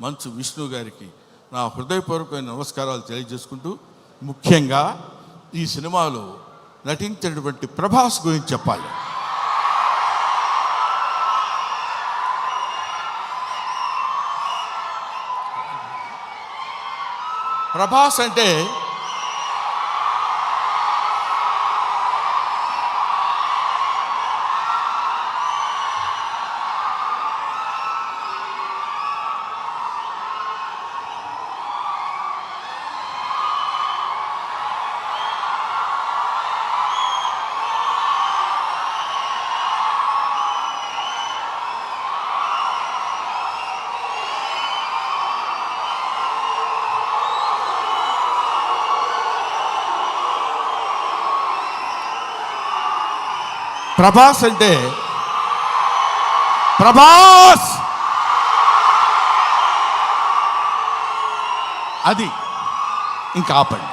మంచు విష్ణు గారికి నా హృదయపూర్వకమైన నమస్కారాలు తెలియజేసుకుంటూ, ముఖ్యంగా ఈ సినిమాలో నటించినటువంటి ప్రభాస్ గురించి చెప్పాలి. ప్రభాస్ అంటే ప్రభాస్ అది ఇంకా ఆపండి.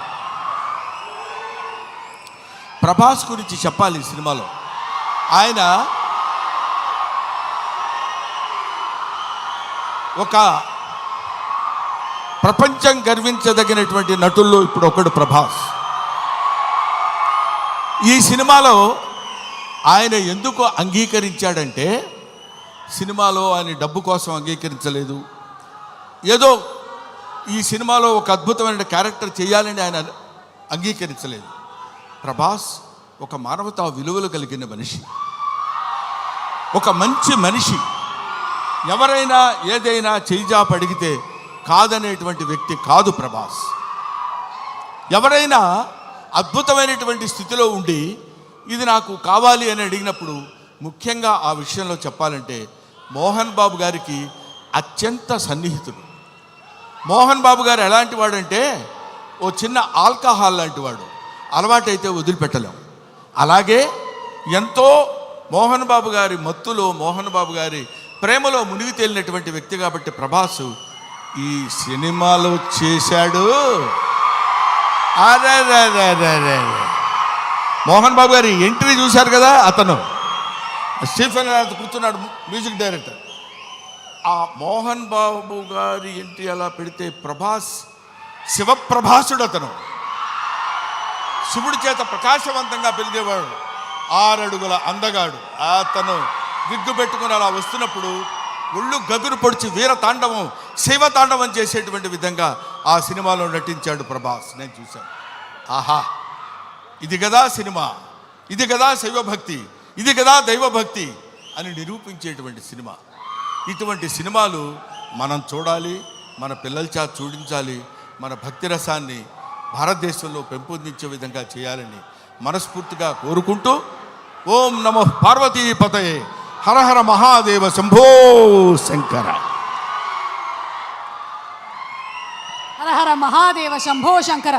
ప్రభాస్ గురించి చెప్పాలి. ఈ సినిమాలో ఆయన ఒక ప్రపంచం గర్వించదగినటువంటి నటుల్లో ఇప్పుడు ఒకడు ప్రభాస్. ఈ సినిమాలో ఆయన ఎందుకు అంగీకరించాడంటే, సినిమాలో ఆయన డబ్బు కోసం అంగీకరించలేదు. ఏదో ఈ సినిమాలో ఒక అద్భుతమైన క్యారెక్టర్ చేయాలని ఆయన అంగీకరించలేదు. ప్రభాస్ ఒక మానవతా విలువలు కలిగిన మనిషి, ఒక మంచి మనిషి. ఎవరైనా ఏదైనా చేయిజాప అడిగితే కాదనేటువంటి వ్యక్తి కాదు ప్రభాస్. ఎవరైనా అద్భుతమైనటువంటి స్థితిలో ఉండి ఇది నాకు కావాలి అని అడిగినప్పుడు, ముఖ్యంగా ఆ విషయంలో చెప్పాలంటే మోహన్ బాబు గారికి అత్యంత సన్నిహితుడు. మోహన్ బాబు గారు ఎలాంటి వాడంటే, ఓ చిన్న ఆల్కహాల్ లాంటి వాడు, అలవాటైతే వదిలిపెట్టలేం. అలాగే ఎంతో మోహన్ బాబు గారి మత్తులో, మోహన్ బాబు గారి ప్రేమలో మునిగి తేలినటువంటి వ్యక్తి కాబట్టి ప్రభాస్ ఈ సినిమాలో చేశాడు. అరే మోహన్ బాబు గారి ఎంట్రీ చూశారు కదా, అతను స్టీఫెన్ కూర్చున్నాడు, మ్యూజిక్ డైరెక్టర్. ఆ మోహన్ బాబు గారి ఎంట్రీ అలా పెడితే ప్రభాస్ శివప్రభాసుడు. అతను శివుడి చేత ప్రకాశవంతంగా పెరిగేవాడు, 6 అడుగుల అందగాడు. అతను విగ్గు పెట్టుకుని అలా వస్తున్నప్పుడు ఒళ్ళు గగురు పొడిచి వీర తాండవం, శైవ తాండవం చేసేటువంటి విధంగా ఆ సినిమాలో నటించాడు ప్రభాస్. నేను చూశాను. ఆహా, ఇది కదా సినిమా, ఇది కదా శైవభక్తి, ఇది కదా దైవభక్తి అని నిరూపించేటువంటి సినిమా. ఇటువంటి సినిమాలు మనం చూడాలి, మన పిల్లల చేత చూడించాలి. మన భక్తి రసాన్ని భారతదేశంలో పెంపొందించే విధంగా చేయాలని మనస్ఫూర్తిగా కోరుకుంటూ, ఓం నమో పార్వతీపతయే, హర హర మహాదేవ, శంభో శంకర. హర హర మహాదేవ, శంభో శంకర.